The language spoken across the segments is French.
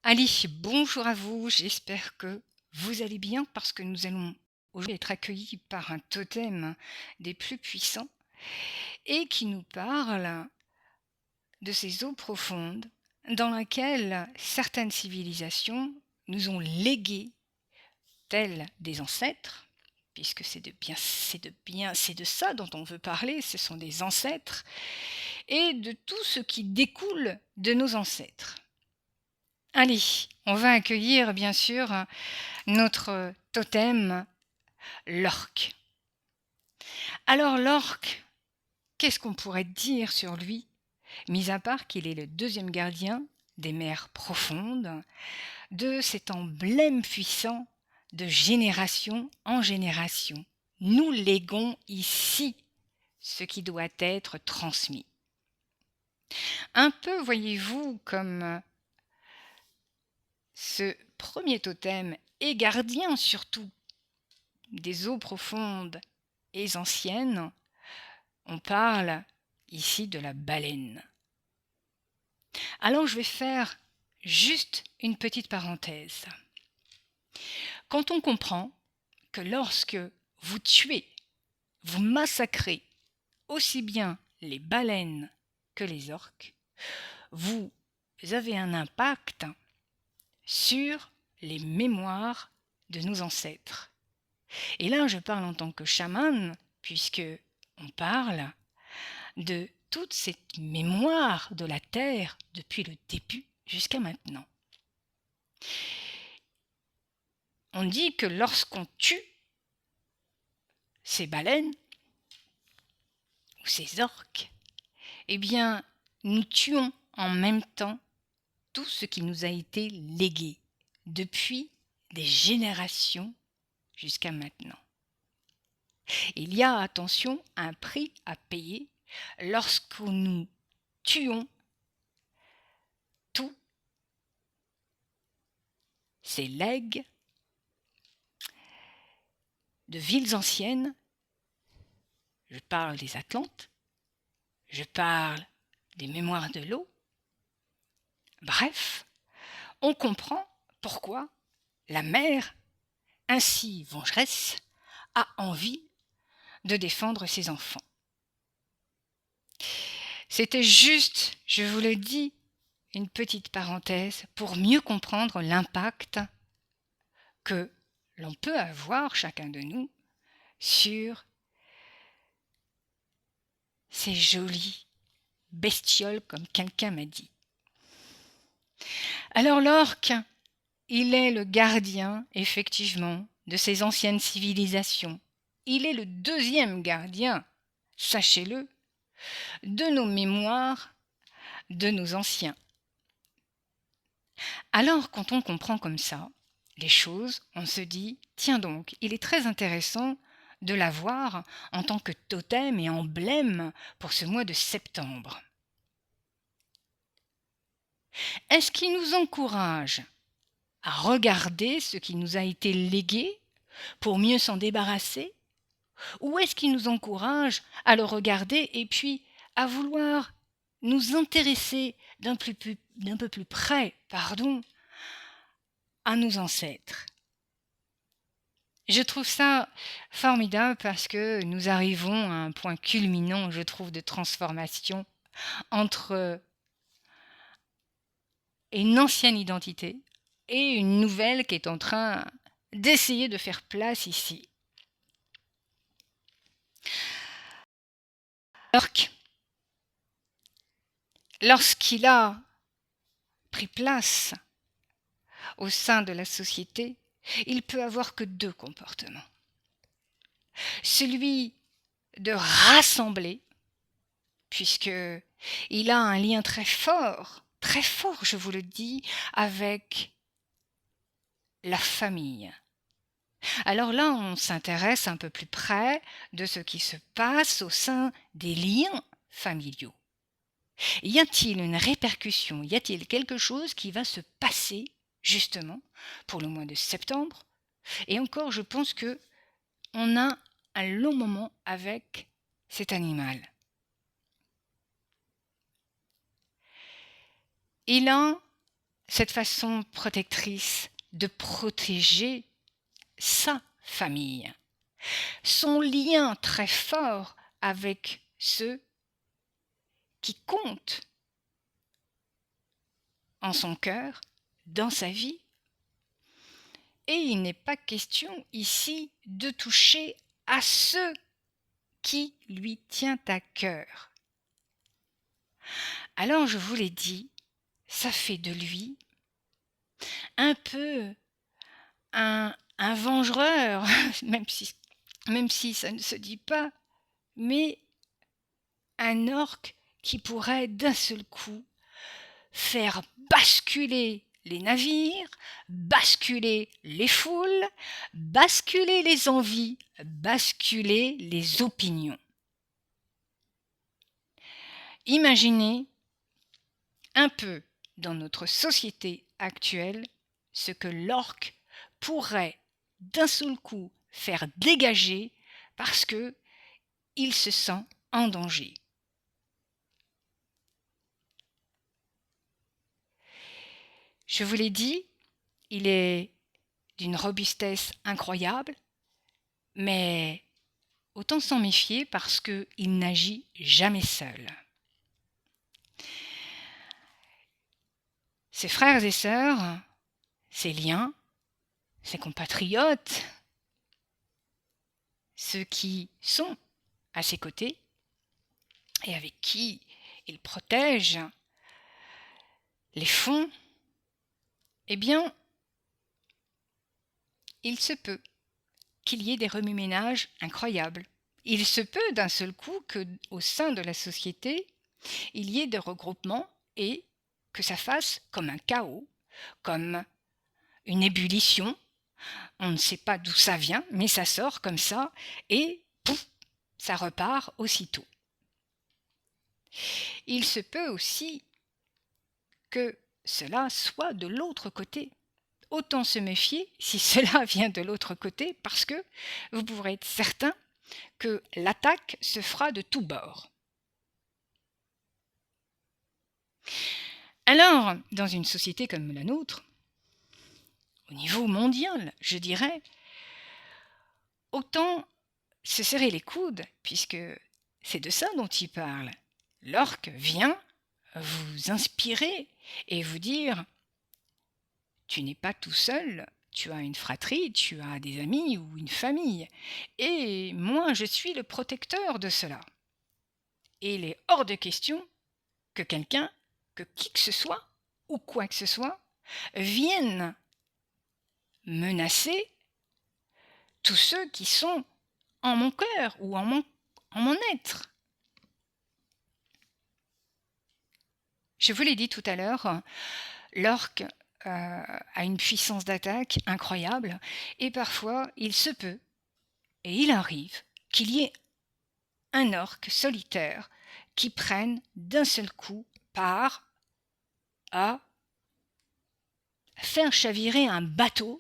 Allez, bonjour à vous, j'espère que vous allez bien parce que nous allons aujourd'hui être accueillis par un totem des plus puissants et qui nous parle de ces eaux profondes dans lesquelles certaines civilisations nous ont légué, telles des ancêtres, puisque c'est de ça dont on veut parler, ce sont des ancêtres, et de tout ce qui découle de nos ancêtres. Allez, on va accueillir bien sûr notre totem, l'orque. Alors l'orque, qu'est-ce qu'on pourrait dire sur lui, mis à part qu'il est le deuxième gardien des mers profondes, de cet emblème puissant de génération en génération. Nous léguons ici ce qui doit être transmis. Un peu, voyez-vous, comme ce premier totem est gardien surtout des eaux profondes et anciennes, on parle ici de la baleine. Alors je vais faire juste une petite parenthèse. Quand on comprend que lorsque vous tuez, vous massacrez aussi bien les baleines que les orques, vous avez un impact sur les mémoires de nos ancêtres. Et là, je parle en tant que chaman, puisque on parle de toute cette mémoire de la Terre depuis le début jusqu'à maintenant. On dit que lorsqu'on tue ces baleines ou ces orques, eh bien, nous tuons en même temps tout ce qui nous a été légué depuis des générations jusqu'à maintenant. Il y a, attention, un prix à payer lorsque nous tuons tous ces legs de villes anciennes. Je parle des Atlantes, je parle des mémoires de l'eau. Bref, on comprend pourquoi la mère, ainsi vengeresse, a envie de défendre ses enfants. C'était juste, je vous le dis, une petite parenthèse pour mieux comprendre l'impact que l'on peut avoir, chacun de nous, sur ces jolies bestioles, comme quelqu'un m'a dit. Alors l'orque, il est le gardien, effectivement, de ces anciennes civilisations. Il est le deuxième gardien, sachez-le, de nos mémoires, de nos anciens. Alors quand on comprend comme ça les choses, on se dit, tiens donc, il est très intéressant de l'avoir en tant que totem et emblème pour ce mois de septembre. Est-ce qu'il nous encourage à regarder ce qui nous a été légué pour mieux s'en débarrasser? Ou est-ce qu'il nous encourage à le regarder et puis à vouloir nous intéresser d'un peu plus près, à nos ancêtres? Je trouve ça formidable parce que nous arrivons à un point culminant, je trouve, de transformation entre une ancienne identité et une nouvelle qui est en train d'essayer de faire place ici. Lorsqu'il a pris place au sein de la société, il peut avoir que deux comportements. Celui de rassembler, puisque il a un lien très fort, je vous le dis, avec la famille. Alors là, on s'intéresse un peu plus près de ce qui se passe au sein des liens familiaux. Y a-t-il une répercussion? Y a-t-il quelque chose qui va se passer, justement, pour le mois de septembre? Et encore, je pense que on a un long moment avec cet animal. Il a cette façon protectrice de protéger sa famille, son lien très fort avec ceux qui comptent en son cœur, dans sa vie. Et il n'est pas question ici de toucher à ce qui lui tient à cœur. Alors je vous l'ai dit, ça fait de lui un peu un vengeur, même si ça ne se dit pas, mais un orque qui pourrait d'un seul coup faire basculer les navires, basculer les foules, basculer les envies, basculer les opinions. Imaginez un peu dans notre société actuelle ce que l'orque pourrait d'un seul coup faire dégager parce que il se sent en danger. Je vous l'ai dit, il est d'une robustesse incroyable, mais autant s'en méfier parce qu'il n'agit jamais seul. Ses frères et sœurs, ses liens, ses compatriotes, ceux qui sont à ses côtés et avec qui il protège les fonds, eh bien, il se peut qu'il y ait des remue-ménages incroyables. Il se peut d'un seul coup qu'au sein de la société, il y ait des regroupements et que ça fasse comme un chaos, comme une ébullition. On ne sait pas d'où ça vient, mais ça sort comme ça et pouf, ça repart aussitôt. Il se peut aussi que cela soit de l'autre côté. Autant se méfier si cela vient de l'autre côté parce que vous pourrez être certain que l'attaque se fera de tous bords. Alors, dans une société comme la nôtre, au niveau mondial, je dirais, autant se serrer les coudes, puisque c'est de ça dont il parle. L'orque vient vous inspirer et vous dire « Tu n'es pas tout seul, tu as une fratrie, tu as des amis ou une famille, et moi je suis le protecteur de cela. » Et il est hors de question que quelqu'un, que qui que ce soit, ou quoi que ce soit, vienne menacer tous ceux qui sont en mon cœur ou en mon être. Je vous l'ai dit tout à l'heure, l'orque a une puissance d'attaque incroyable et parfois il se peut, et il arrive, qu'il y ait un orque solitaire qui prenne d'un seul coup part à faire chavirer un bateau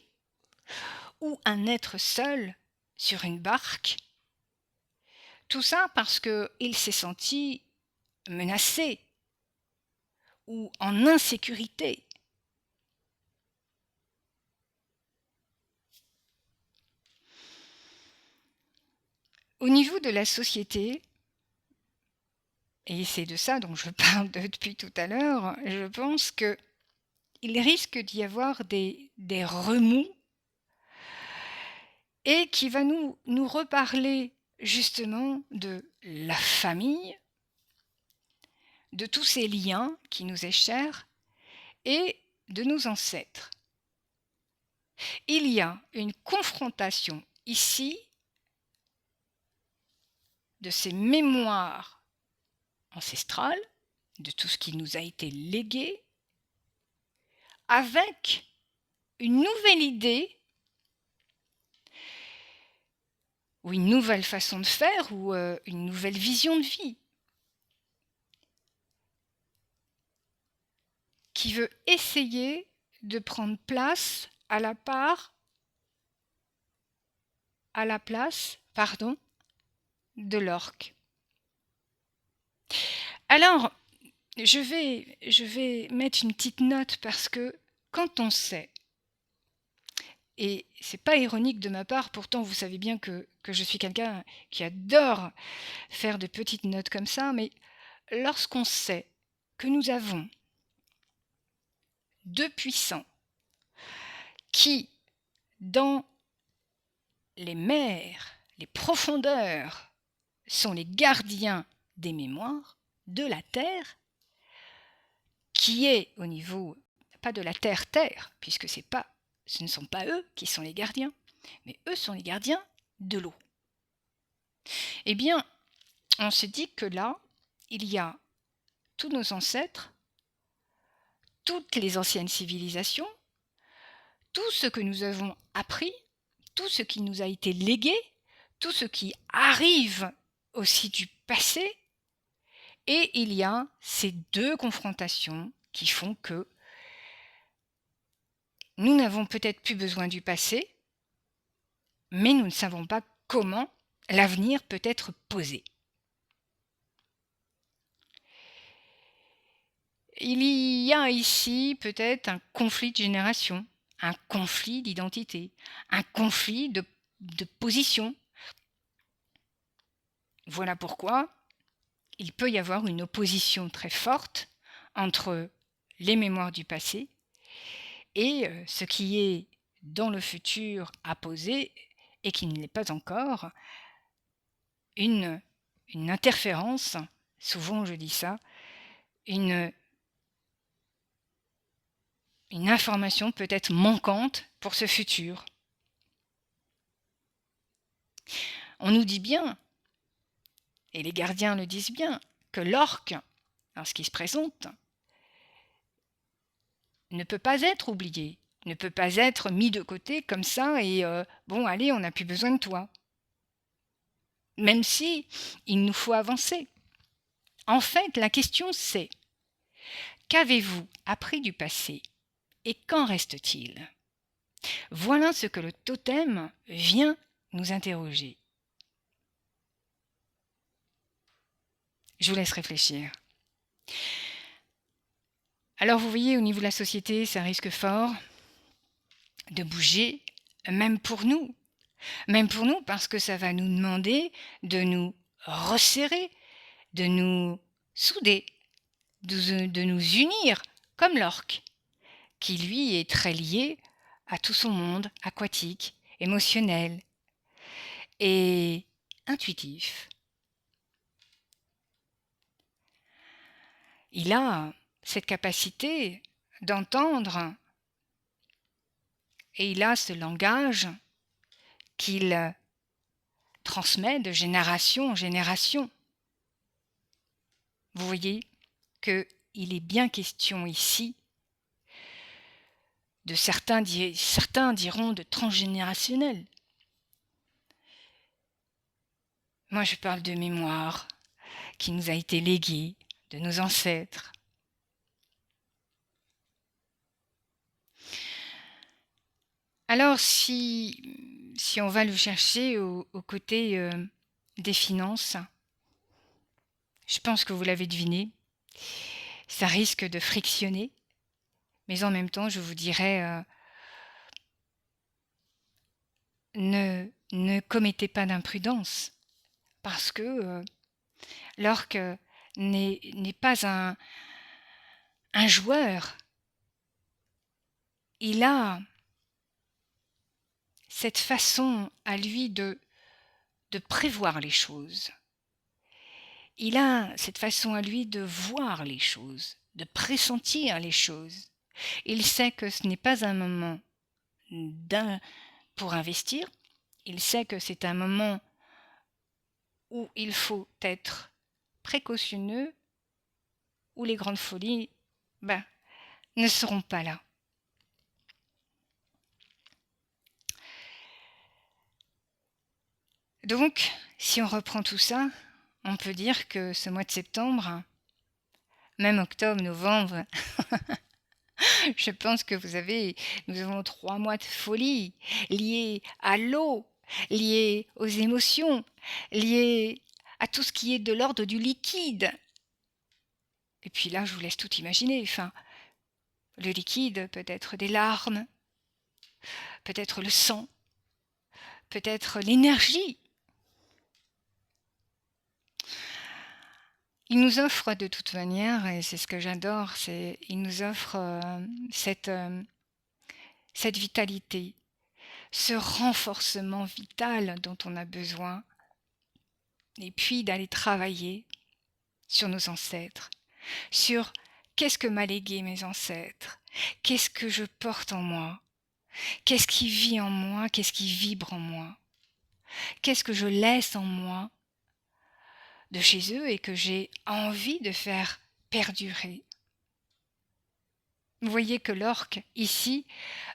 ou un être seul sur une barque. Tout ça parce qu'il s'est senti menacé ou en insécurité. Au niveau de la société, et c'est de ça dont je parle depuis tout à l'heure, je pense qu'il risque d'y avoir des remous et qui va nous reparler justement de la famille, de tous ces liens qui nous est chers et de nos ancêtres. Il y a une confrontation ici de ces mémoires ancestrales, de tout ce qui nous a été légué, avec une nouvelle idée ou une nouvelle façon de faire ou une nouvelle vision de vie qui veut essayer de prendre place à la place de l'orque. Alors, je vais mettre une petite note parce que quand on sait, et c'est pas ironique de ma part, pourtant vous savez bien que je suis quelqu'un qui adore faire de petites notes comme ça, mais lorsqu'on sait que nous avons 2 puissants qui, dans les mers, les profondeurs, sont les gardiens des mémoires de la Terre, qui est au niveau, pas de la Terre-Terre, puisque ce ne sont pas eux qui sont les gardiens, mais eux sont les gardiens de l'eau. Eh bien, on se dit que là, il y a tous nos ancêtres, toutes les anciennes civilisations, tout ce que nous avons appris, tout ce qui nous a été légué, tout ce qui arrive aussi du passé, et il y a ces 2 confrontations qui font que nous n'avons peut-être plus besoin du passé, mais nous ne savons pas comment l'avenir peut être posé. Il y a ici peut-être un conflit de génération, un conflit d'identité, un conflit de position. Voilà pourquoi il peut y avoir une opposition très forte entre les mémoires du passé et ce qui est dans le futur à poser et qui ne l'est pas encore, une interférence, souvent je dis ça, une information peut-être manquante pour ce futur. On nous dit bien, et les gardiens le disent bien, que l'orque, lorsqu'il se présente, ne peut pas être oublié, ne peut pas être mis de côté comme ça et bon allez, on n'a plus besoin de toi. Même si il nous faut avancer. En fait, la question c'est: qu'avez-vous appris du passé et qu'en reste-t-il? Voilà ce que le totem vient nous interroger. Je vous laisse réfléchir. Alors vous voyez, au niveau de la société, ça risque fort de bouger, même pour nous. Même pour nous, parce que ça va nous demander de nous resserrer, de nous souder, de nous unir, comme l'orque, qui lui est très lié à tout son monde aquatique, émotionnel et intuitif. Il a cette capacité d'entendre et il a ce langage qu'il transmet de génération en génération. Vous voyez qu'il est bien question ici de certains diront de transgénérationnel. Moi je parle de mémoire qui nous a été léguée de nos ancêtres. Alors si on va le chercher au côté des finances, je pense que vous l'avez deviné, ça risque de frictionner, mais en même temps je vous dirais ne commettez pas d'imprudence, parce que l'orque n'est pas un joueur. Il a cette façon à lui de prévoir les choses. Il a cette façon à lui de voir les choses, de pressentir les choses. Il sait que ce n'est pas un moment pour investir. Il sait que c'est un moment où il faut être précautionneux, où les grandes folies ne seront pas là. Donc, si on reprend tout ça, on peut dire que ce mois de septembre, même octobre, novembre, je pense que nous avons 3 mois de folie liés à l'eau, liés aux émotions, liés à tout ce qui est de l'ordre du liquide. Et puis là, je vous laisse tout imaginer. Enfin, le liquide, peut-être des larmes, peut-être le sang, peut-être l'énergie. Il nous offre de toute manière, et c'est ce que j'adore, il nous offre cette vitalité, ce renforcement vital dont on a besoin, et puis d'aller travailler sur nos ancêtres, sur qu'est-ce que m'a légué mes ancêtres, qu'est-ce que je porte en moi, qu'est-ce qui vit en moi, qu'est-ce qui vibre en moi, qu'est-ce que je laisse en moi de chez eux et que j'ai envie de faire perdurer. Vous voyez que l'orque, ici,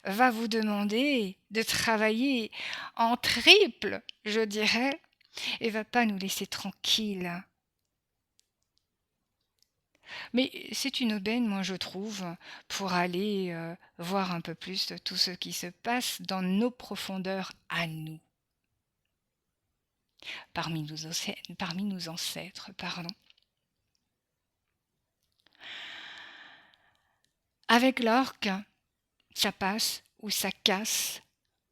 va vous demander de travailler en triple, je dirais, et va pas nous laisser tranquilles. Mais c'est une aubaine, moi je trouve, pour aller voir un peu plus de tout ce qui se passe dans nos profondeurs à nous, parmi nos ancêtres, pardon. Avec l'orque, ça passe ou ça casse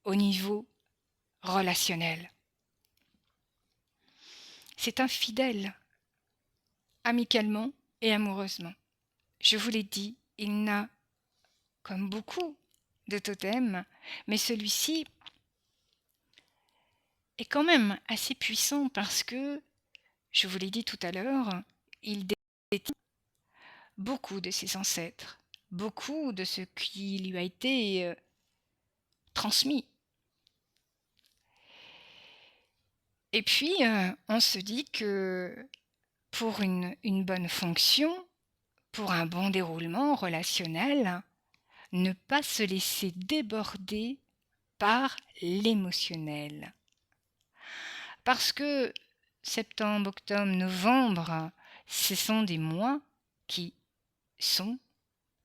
au niveau relationnel. C'est infidèle, amicalement et amoureusement. Je vous l'ai dit, il n'a, comme beaucoup de totems, mais celui-ci est quand même assez puissant parce que, je vous l'ai dit tout à l'heure, il détient beaucoup de ses ancêtres, beaucoup de ce qui lui a été transmis. Et puis, on se dit que pour une bonne fonction, pour un bon déroulement relationnel, ne pas se laisser déborder par l'émotionnel. Parce que septembre, octobre, novembre, ce sont des mois qui sont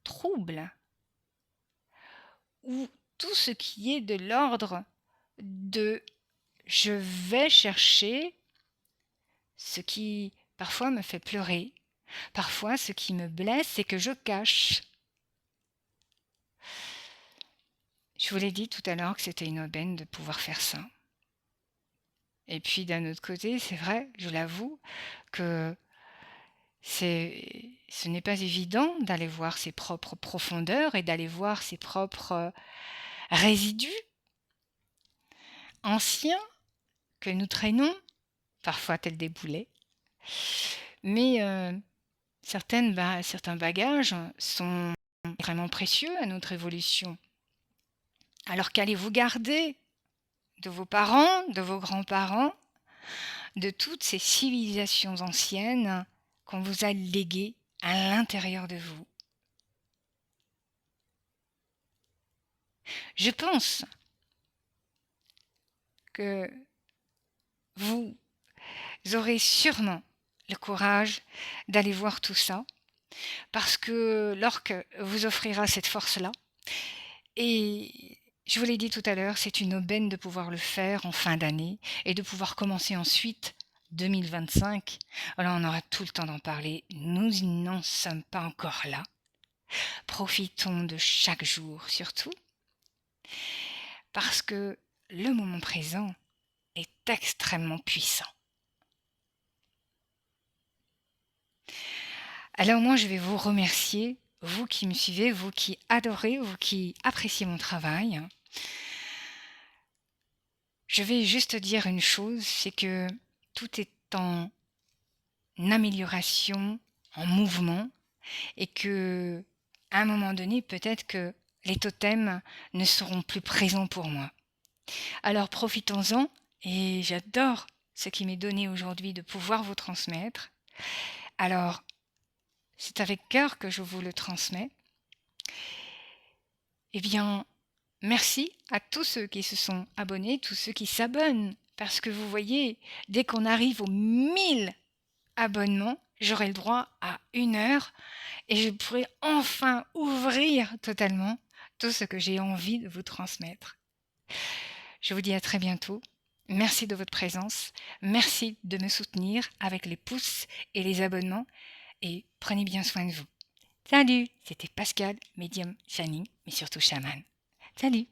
troubles, où tout ce qui est de l'ordre de je vais chercher ce qui parfois me fait pleurer, parfois ce qui me blesse et que je cache. Je vous l'ai dit tout à l'heure que c'était une aubaine de pouvoir faire ça. Et puis d'un autre côté, c'est vrai, je l'avoue, que ce n'est pas évident d'aller voir ses propres profondeurs et d'aller voir ses propres résidus anciens que nous traînons, parfois tels des boulets. Mais certains bagages sont vraiment précieux à notre évolution. Alors qu'allez-vous garder de vos parents, de vos grands-parents, de toutes ces civilisations anciennes qu'on vous a léguées à l'intérieur de vous? Je pense que vous aurez sûrement le courage d'aller voir tout ça, parce que l'orque vous offrira cette force-là. Et je vous l'ai dit tout à l'heure, c'est une aubaine de pouvoir le faire en fin d'année et de pouvoir commencer ensuite 2025. Alors on aura tout le temps d'en parler. Nous n'en sommes pas encore là. Profitons de chaque jour surtout, parce que le moment présent est extrêmement puissant. Alors moi, je vais vous remercier, vous qui me suivez, vous qui adorez, vous qui appréciez mon travail. Je vais juste dire une chose, c'est que tout est en amélioration, en mouvement, et que à un moment donné, peut-être que les totems ne seront plus présents pour moi. Alors profitons-en, et j'adore ce qui m'est donné aujourd'hui de pouvoir vous transmettre. Alors, c'est avec cœur que je vous le transmets. Eh bien, merci à tous ceux qui se sont abonnés, tous ceux qui s'abonnent, parce que vous voyez, dès qu'on arrive aux 1000 abonnements, j'aurai le droit à 1 heure et je pourrai enfin ouvrir totalement tout ce que j'ai envie de vous transmettre. Je vous dis à très bientôt. Merci de votre présence. Merci de me soutenir avec les pouces et les abonnements. et prenez bien soin de vous. Salut, c'était Pascal, médium, shining, mais surtout chaman. Salut!